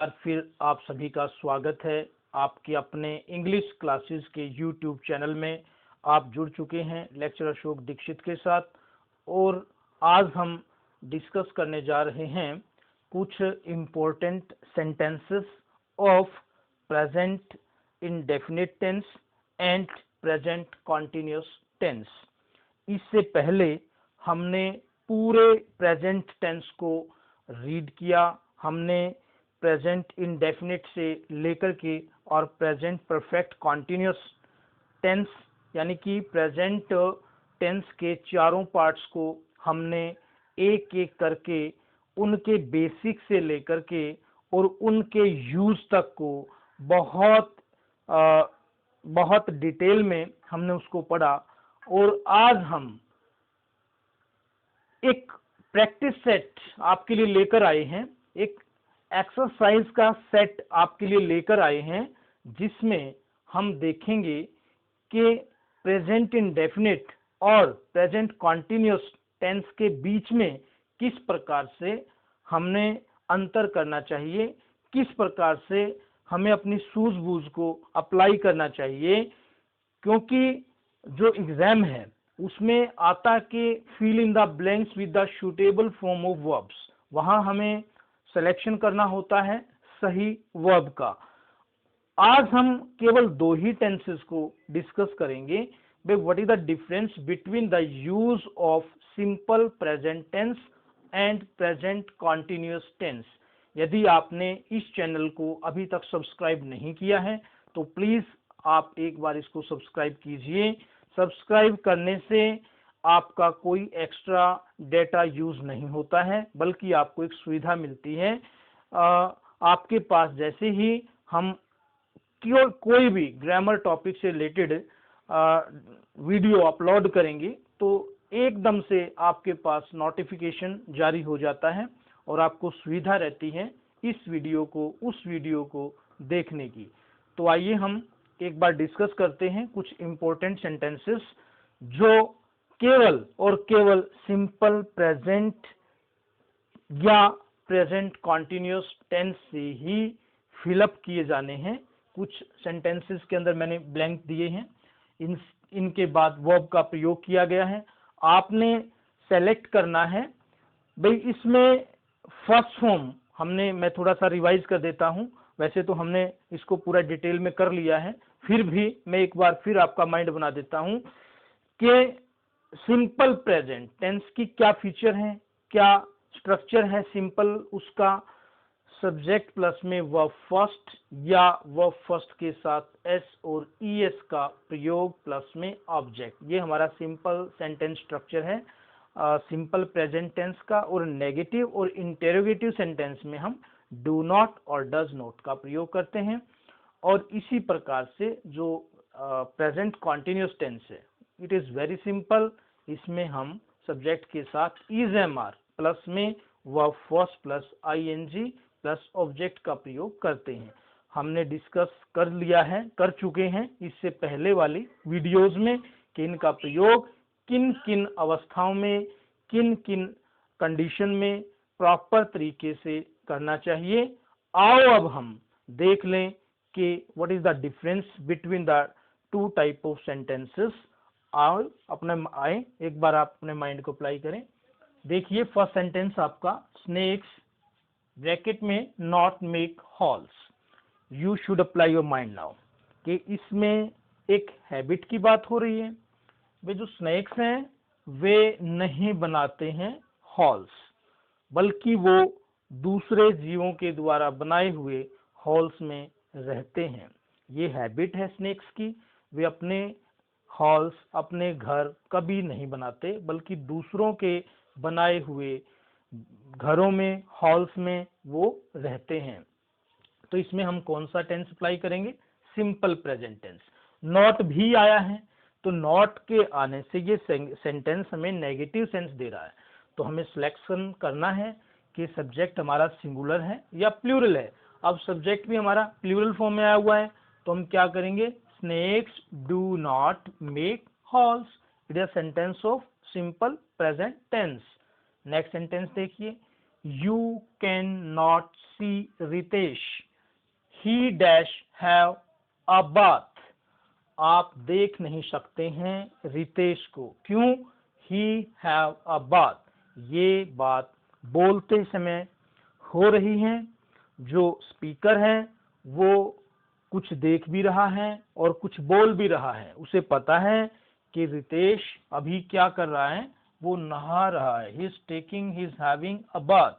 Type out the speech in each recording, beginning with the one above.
बार फिर आप सभी का स्वागत है। आपके अपने इंग्लिश क्लासेस के यूट्यूब चैनल में आप जुड़ चुके हैं लेक्चर अशोक दीक्षित के साथ। और आज हम डिस्कस करने जा रहे हैं कुछ important sentences of present indefinite tense and present continuous tense. इससे पहले हमने पूरे प्रेजेंट टेंस को रीड किया। हमने प्रेजेंट इंडेफिनिट से लेकर के और प्रेजेंट परफेक्ट कॉन्टिन्यूअस टेंस यानी कि प्रेजेंट टेंस के चारों पार्ट्स को हमने एक एक करके उनके बेसिक से लेकर के और उनके यूज तक को बहुत डिटेल में हमने उसको पढ़ा। और आज हम एक प्रैक्टिस सेट आपके लिए लेकर आए हैं, एक एक्सरसाइज का सेट आपके लिए लेकर आए हैं, जिसमें हम देखेंगे कि प्रेजेंट इंडेफिनिट और प्रेजेंट कॉन्टिन्यूअस टेंस के बीच में किस प्रकार से हमने अंतर करना चाहिए, किस प्रकार से हमें अपनी सूझबूझ को अप्लाई करना चाहिए। क्योंकि जो एग्जाम है उसमें आता कि fill in the blanks with the suitable form of verbs, वहां हमें सिलेक्शन करना होता है सही वर्ब का। आज हम केवल दो ही टेंसेस को डिस्कस करेंगे। What is the difference between the use of simple present tense and present continuous tense. यदि आपने इस चैनल को अभी तक सब्सक्राइब नहीं किया है तो प्लीज आप एक बार इसको सब्सक्राइब कीजिए। सब्सक्राइब करने से आपका कोई एक्स्ट्रा डेटा यूज नहीं होता है, बल्कि आपको एक सुविधा मिलती है। आपके पास जैसे ही हम कोई भी ग्रामर टॉपिक से रिलेटेड वीडियो अपलोड करेंगे तो एकदम से आपके पास नोटिफिकेशन जारी हो जाता है और आपको सुविधा रहती है इस वीडियो को उस वीडियो को देखने की। तो आइए हम एक बार डिस्कस करते हैं कुछ इंपॉर्टेंट सेंटेंसेस जो केवल और केवल सिंपल प्रेजेंट या प्रेजेंट कॉन्टिन्यूअस टेंस से ही फिलअप किए जाने हैं। कुछ सेंटेंसेस के अंदर मैंने ब्लैंक दिए हैं, इनके बाद वर्ब का प्रयोग किया गया है। आपने सेलेक्ट करना है भाई इसमें फर्स्ट फॉर्म मैं थोड़ा सा रिवाइज कर देता हूं। वैसे तो हमने इसको पूरा डिटेल में कर लिया है, फिर भी मैं एक बार फिर आपका माइंड बना देता हूं कि सिंपल प्रेजेंट टेंस की क्या फीचर है, क्या स्ट्रक्चर है सिंपल उसका। सब्जेक्ट प्लस में वर्ब फर्स्ट या वर्ब फर्स्ट के साथ एस और ईएस का प्रयोग प्लस में ऑब्जेक्ट, ये हमारा सिंपल सेंटेंस स्ट्रक्चर है सिंपल प्रेजेंट टेंस का। और नेगेटिव और इंटेरोगेटिव सेंटेंस में हम डू नॉट और डज नॉट का प्रयोग करते हैं। और इसी प्रकार से जो प्रेजेंट कॉन्टिन्यूअस टेंस है इट इज वेरी सिंपल। इसमें हम सब्जेक्ट के साथ इज एम आर प्लस में verb first plus ING plus object का प्रयोग करते हैं। हमने डिस्कस कर चुके हैं इससे पहले वाली वीडियोस में कि इनका प्रयोग किन किन अवस्थाओं में, किन किन कंडीशन में प्रॉपर तरीके से करना चाहिए। आओ अब हम देख लें कि what is the difference between the two type of sentences. आओ आए एक बार आप अपने माइंड को अप्लाई करें। देखिए फर्स्ट सेंटेंस आपका, स्नेक्स ब्रैकेट में not make halls. You should apply your mind now कि इसमें एक हैबिट की बात हो रही है। वे जो स्नेक्स हैं वे नहीं बनाते हैं हॉल्स, बल्कि वो दूसरे जीवों के द्वारा बनाए हुए हॉल्स में रहते हैं। ये हैबिट है स्नेक्स की। वे अपने हॉल्स, अपने घर कभी नहीं बनाते, बल्कि दूसरों के बनाए हुए घरों में, हॉल्स में वो रहते हैं। तो इसमें हम कौन सा टेंस अप्लाई करेंगे? Simple present tense. नॉट भी आया है तो नॉट के आने से ये सेंटेंस हमें नेगेटिव सेंस दे रहा है। तो हमें सिलेक्शन करना है कि सब्जेक्ट हमारा सिंगुलर है या प्लूरल है। अब सब्जेक्ट भी हमारा प्लूरल फॉर्म में आया हुआ है तो हम क्या करेंगे? Snakes do not make holes. It is sentence of simple present tense. Next sentence देखिए, you can not see Ritesh, he dash have a bath, आप देख नहीं सकते हैं रितेश को, क्यों? ही हैव अ बाथ, ये बात बोलते समय हो रही है। जो स्पीकर है वो कुछ देख भी रहा है और कुछ बोल भी रहा है, उसे पता है कि रितेश अभी क्या कर रहा है, वो नहा रहा है, he is taking, he is having a bath.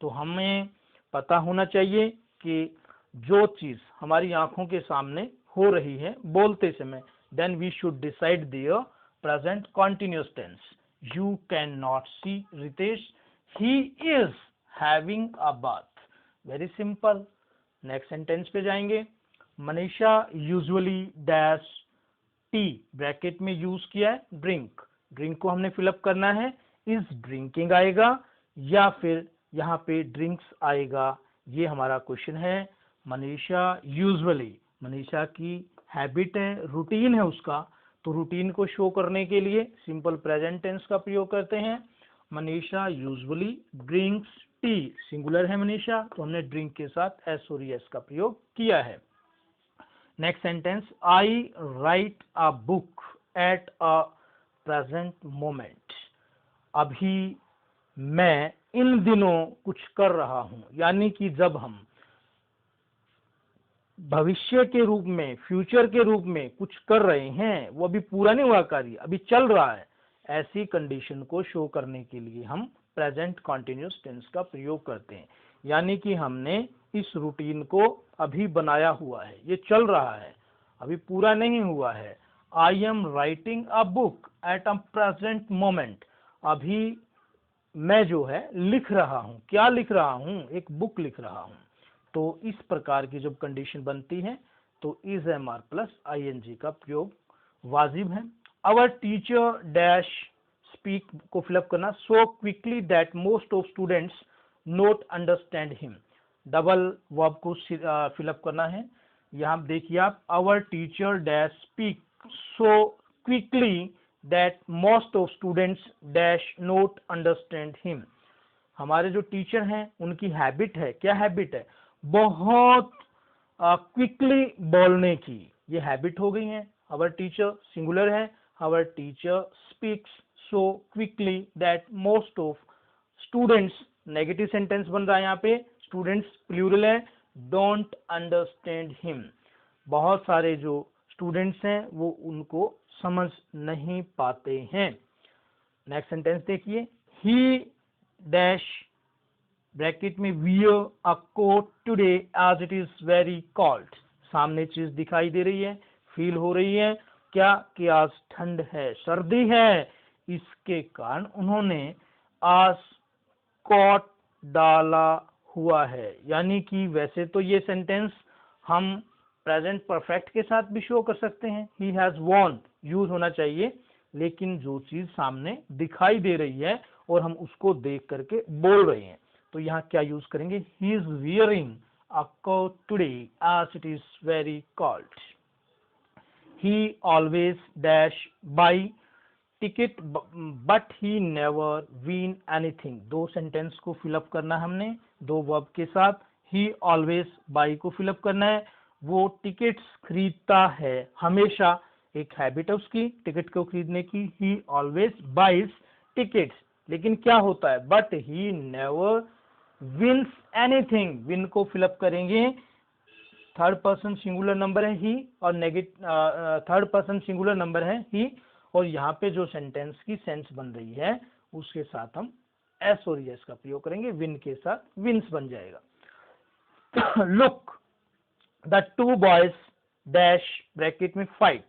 तो हमें पता होना चाहिए कि जो चीज हमारी आंखों के सामने हो रही है बोलते समय, then we should decide their present continuous tense. You cannot see Ritesh, he is having a bath. Very simple. Next sentence पे जाएंगे। Manisha usually dash tea, bracket में यूज किया है ड्रिंक, ड्रिंक को हमने फिलअप करना है, इज ड्रिंकिंग आएगा या फिर यहाँ पे ड्रिंक्स आएगा, ये हमारा क्वेश्चन है। मनीषा यूजुअली, मनीषा की हैबिट है, रूटीन है उसका, तो रूटीन को शो करने के लिए सिंपल प्रेजेंट टेंस का प्रयोग करते हैं। Manisha usually drinks T, singular है मनीषा, तो हमने ड्रिंक के साथ एस और एस का प्रयोग किया है। Next sentence, I right a book at a present moment, अभी मैं इन दिनों कुछ कर रहा हूं, यानी कि जब हम भविष्य के रूप में, फ्यूचर के रूप में कुछ कर रहे हैं, वो अभी पूरा नहीं हुआ कार्य, अभी चल रहा है, ऐसी कंडीशन को शो करने के लिए हम प्रेजेंट कॉन्टिन्यूस टेंस का प्रयोग करते हैं। यानी कि हमने इस रूटीन को अभी बनाया हुआ है, ये चल रहा है, अभी पूरा नहीं हुआ है। I am writing a book at a present moment, अभी मैं जो है लिख रहा हूं, क्या लिख रहा हूं? एक बुक लिख रहा हूं। तो इस प्रकार की जब कंडीशन बनती है तो is am are plus I N G का प्रयोग वाजिब है। आवर टीचर डैश स्पीक को फिलअप करना, so quickly that most of students not understand him, double verb को फिलअप करना है। यहाँ देखिए आप, our teacher dash speak so quickly that most of students dash not understand him, हमारे जो टीचर हैं उनकी हैबिट है, क्या हैबिट है? बहुत क्विकली बोलने की, ये हैबिट हो गई है। आवर टीचर सिंगुलर है, our teacher speaks so quickly that most of students, negative sentence बन रहा है यहाँ पे, स्टूडेंट्स प्लूरल है, डोंट अंडरस्टैंड हिम, बहुत सारे जो स्टूडेंट्स हैं वो उनको समझ नहीं पाते हैं। नेक्स्ट सेंटेंस देखिए, ही डैश ब्रैकेट में wear a coat today as it is very cold, सामने चीज दिखाई दे रही है, फील हो रही है क्या कि आज ठंड है, सर्दी है, इसके कारण उन्होंने आज कोट डाला हुआ है। यानी कि वैसे तो ये सेंटेंस हम प्रेजेंट परफेक्ट के साथ भी शो कर सकते हैं, ही हैज वॉर्न यूज होना चाहिए, लेकिन जो चीज सामने दिखाई दे रही है और हम उसको देख करके बोल रहे हैं, तो यहाँ क्या यूज करेंगे? He is wearing a coat today as it is very cold, he always dash buy ticket but he never win anything, दो सेंटेंस को फिलअप करना हमने दो वर्ब के साथ, ही ऑलवेज बाई को फिलअप करना है, वो टिकट्स खरीदता है हमेशा, एक हैबिट है उसकी टिकट को खरीदने की, ही ऑलवेज बाइज टिकट्स, लेकिन क्या होता है? But he never wins anything, win को फिलअप करेंगे, थर्ड पर्सन सिंगुलर नंबर है ही और थर्ड पर्सन सिंगुलर नंबर है ही, और यहाँ पे जो सेंटेंस की सेंस बन रही है उसके साथ हम एस और एस का प्रयोग करेंगे, विन के साथ विंस बन जाएगा। Look the two boys dash bracket में फाइट,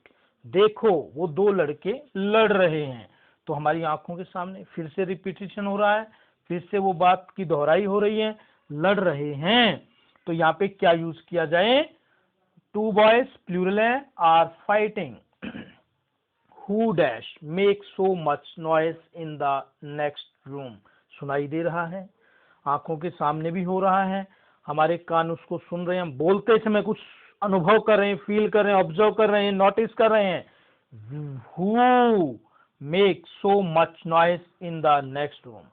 देखो वो दो लड़के लड़ रहे हैं, तो हमारी आंखों के सामने फिर से रिपीटेशन हो रहा है, फिर से वो बात की दोहराई हो रही है, लड़ रहे हैं, तो यहाँ पे क्या यूज किया जाए? टू बॉयज प्लूरल है, are fighting, who dash make so much noise in the next room, सुनाई दे रहा है, आंखों के सामने भी हो रहा है, हमारे कान उसको सुन रहे हैं, हम बोलते समय कुछ अनुभव कर रहे हैं, फील कर रहे हैं, ऑब्जर्व कर रहे हैं, नोटिस कर रहे हैं। Who make so much noise in the next room,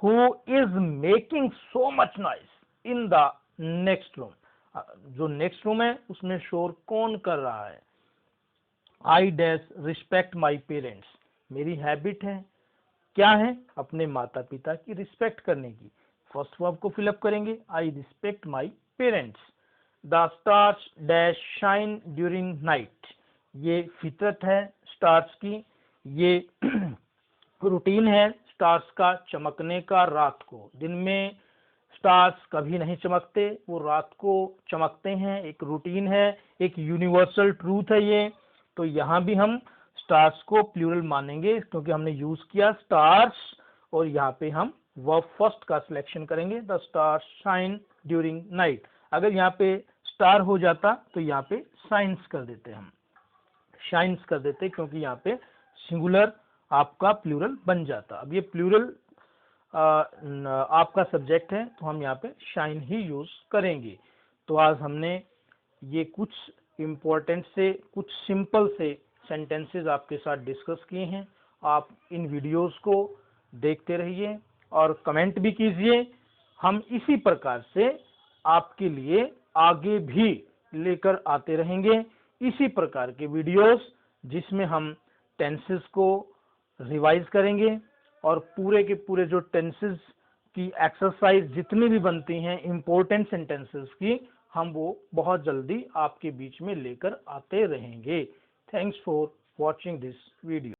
who is making so much noise in the next room. जो नेक्स्ट रूम है उसमें शोर कौन कर रहा है। I dash respect my parents, मेरी हैबिट है, क्या है, अपने माता पिता की रिस्पेक्ट करने की। फर्स्ट वर्ब को फिलअप करेंगे, I respect my parents. The stars dash shine during night, ये फितरत है स्टार्स की, ये रूटीन है स्टार्स का चमकने का। रात को, दिन में स्टार्स कभी नहीं चमकते, वो रात को चमकते हैं, एक रूटीन है, एक यूनिवर्सल ट्रूथ है ये। तो यहाँ भी हम स्टार्स को प्लूरल मानेंगे क्योंकि हमने यूज किया स्टार्स, और यहाँ पे हम वर्ब फर्स्ट का सिलेक्शन करेंगे, the stars shine during night. अगर यहाँ पे स्टार हो जाता तो यहाँ पे साइंस कर देते, हम शाइन्स कर देते, क्योंकि यहाँ पे सिंगुलर आपका प्लूरल बन जाता। अब ये प्लूरल आपका सब्जेक्ट है तो हम यहाँ पे शाइन ही यूज करेंगे। तो आज हमने ये कुछ इम्पोर्टेंट से, कुछ सिंपल से सेंटेंसेस आपके साथ डिस्कस किए हैं। आप इन वीडियोस को देखते रहिए और कमेंट भी कीजिए। हम इसी प्रकार से आपके लिए आगे भी लेकर आते रहेंगे इसी प्रकार के वीडियोस, जिसमें हम टेंसेस को रिवाइज करेंगे और पूरे के पूरे जो टेंसेस की एक्सरसाइज जितनी भी बनती हैं इंपॉर्टेंट सेंटेंसेस की, हम वो बहुत जल्दी आपके बीच में लेकर आते रहेंगे। Thanks for watching this video.